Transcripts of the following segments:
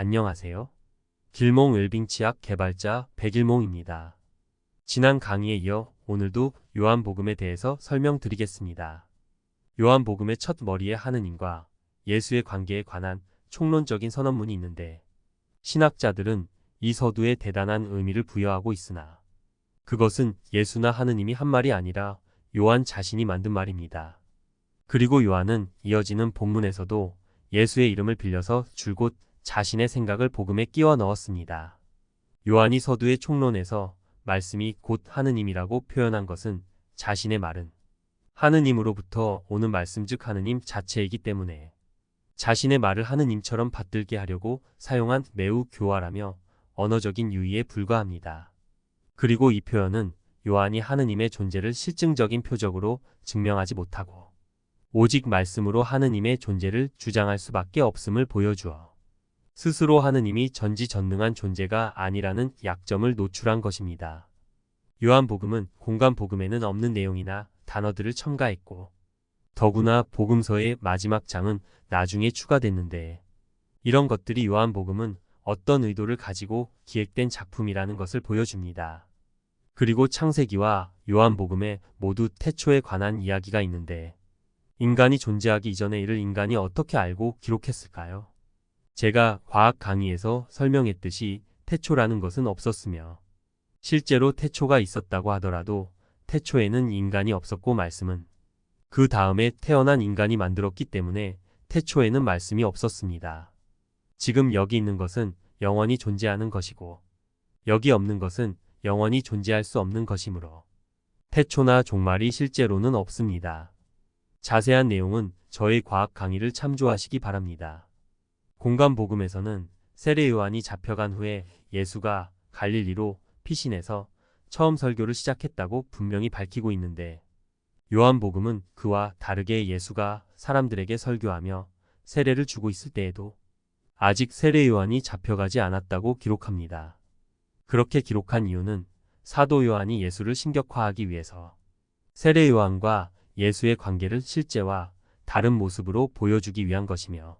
안녕하세요. 길몽 웰빙치약 개발자 백일몽입니다. 지난 강의에 이어 오늘도 요한복음에 대해서 설명드리겠습니다. 요한복음의 첫 머리에 하느님과 예수의 관계에 관한 총론적인 선언문이 있는데 신학자들은 이 서두에 대단한 의미를 부여하고 있으나 그것은 예수나 하느님이 한 말이 아니라 요한 자신이 만든 말입니다. 그리고 요한은 이어지는 본문에서도 예수의 이름을 빌려서 줄곧 자신의 생각을 복음에 끼워 넣었습니다. 요한이 서두의 총론에서 말씀이 곧 하느님이라고 표현한 것은 자신의 말은 하느님으로부터 오는 말씀 즉 하느님 자체이기 때문에 자신의 말을 하느님처럼 받들게 하려고 사용한 매우 교활하며 언어적인 유의에 불과합니다. 그리고 이 표현은 요한이 하느님의 존재를 실증적인 표적으로 증명하지 못하고 오직 말씀으로 하느님의 존재를 주장할 수밖에 없음을 보여주어 스스로 하느님이 전지전능한 존재가 아니라는 약점을 노출한 것입니다. 요한복음은 공간복음에는 없는 내용이나 단어들을 첨가했고 더구나 복음서의 마지막 장은 나중에 추가됐는데 이런 것들이 요한복음은 어떤 의도를 가지고 기획된 작품이라는 것을 보여줍니다. 그리고 창세기와 요한복음에 모두 태초에 관한 이야기가 있는데 인간이 존재하기 이전의 일을 인간이 어떻게 알고 기록했을까요? 제가 과학 강의에서 설명했듯이 태초라는 것은 없었으며 실제로 태초가 있었다고 하더라도 태초에는 인간이 없었고 말씀은 그 다음에 태어난 인간이 만들었기 때문에 태초에는 말씀이 없었습니다. 지금 여기 있는 것은 영원히 존재하는 것이고 여기 없는 것은 영원히 존재할 수 없는 것이므로 태초나 종말이 실제로는 없습니다. 자세한 내용은 저의 과학 강의를 참조하시기 바랍니다. 공간복음에서는 세례 요한이 잡혀간 후에 예수가 갈릴리로 피신해서 처음 설교를 시작했다고 분명히 밝히고 있는데 요한복음은 그와 다르게 예수가 사람들에게 설교하며 세례를 주고 있을 때에도 아직 세례 요한이 잡혀가지 않았다고 기록합니다. 그렇게 기록한 이유는 사도 요한이 예수를 신격화하기 위해서 세례 요한과 예수의 관계를 실제와 다른 모습으로 보여주기 위한 것이며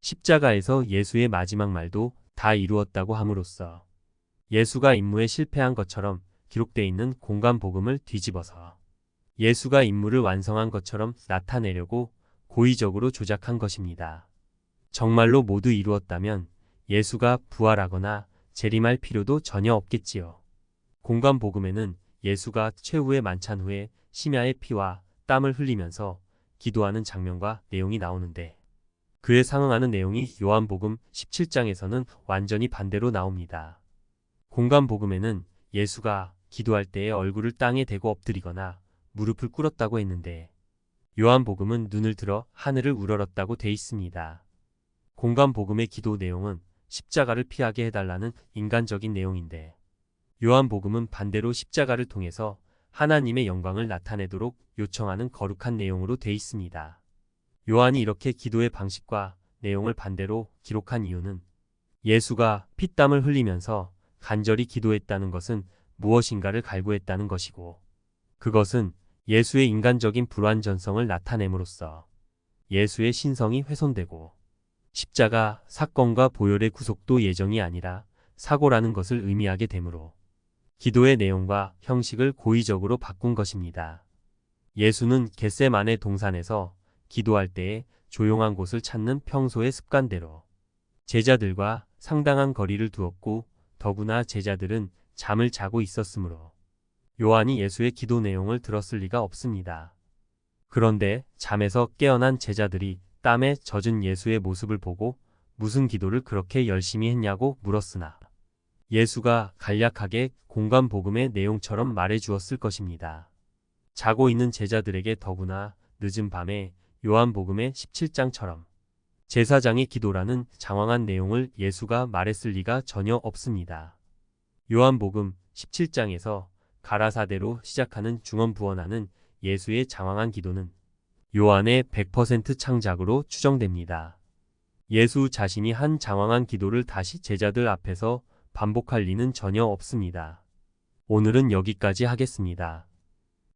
십자가에서 예수의 마지막 말도 다 이루었다고 함으로써 예수가 임무에 실패한 것처럼 기록되어 있는 공간복음을 뒤집어서 예수가 임무를 완성한 것처럼 나타내려고 고의적으로 조작한 것입니다. 정말로 모두 이루었다면 예수가 부활하거나 재림할 필요도 전혀 없겠지요. 공간복음에는 예수가 최후의 만찬 후에 심야의 피와 땀을 흘리면서 기도하는 장면과 내용이 나오는데 그에 상응하는 내용이 요한복음 17장에서는 완전히 반대로 나옵니다. 공간복음에는 예수가 기도할 때에 얼굴을 땅에 대고 엎드리거나 무릎을 꿇었다고 했는데 요한복음은 눈을 들어 하늘을 우러렀다고 돼 있습니다. 공간복음의 기도 내용은 십자가를 피하게 해달라는 인간적인 내용인데 요한복음은 반대로 십자가를 통해서 하나님의 영광을 나타내도록 요청하는 거룩한 내용으로 돼 있습니다. 요한이 이렇게 기도의 방식과 내용을 반대로 기록한 이유는 예수가 피땀을 흘리면서 간절히 기도했다는 것은 무엇인가를 갈구했다는 것이고 그것은 예수의 인간적인 불완전성을 나타냄으로써 예수의 신성이 훼손되고 십자가 사건과 보혈의 구속도 예정이 아니라 사고라는 것을 의미하게 되므로 기도의 내용과 형식을 고의적으로 바꾼 것입니다. 예수는 겟세마네 동산에서 기도할 때에 조용한 곳을 찾는 평소의 습관대로 제자들과 상당한 거리를 두었고 더구나 제자들은 잠을 자고 있었으므로 요한이 예수의 기도 내용을 들었을 리가 없습니다. 그런데 잠에서 깨어난 제자들이 땀에 젖은 예수의 모습을 보고 무슨 기도를 그렇게 열심히 했냐고 물었으나 예수가 간략하게 공간복음의 내용처럼 말해 주었을 것입니다. 자고 있는 제자들에게 더구나 늦은 밤에 요한복음의 17장처럼 제사장의 기도라는 장황한 내용을 예수가 말했을 리가 전혀 없습니다. 요한복음 17장에서 가라사대로 시작하는 중언부언하는 예수의 장황한 기도는 요한의 100% 창작으로 추정됩니다. 예수 자신이 한 장황한 기도를 다시 제자들 앞에서 반복할 리는 전혀 없습니다. 오늘은 여기까지 하겠습니다.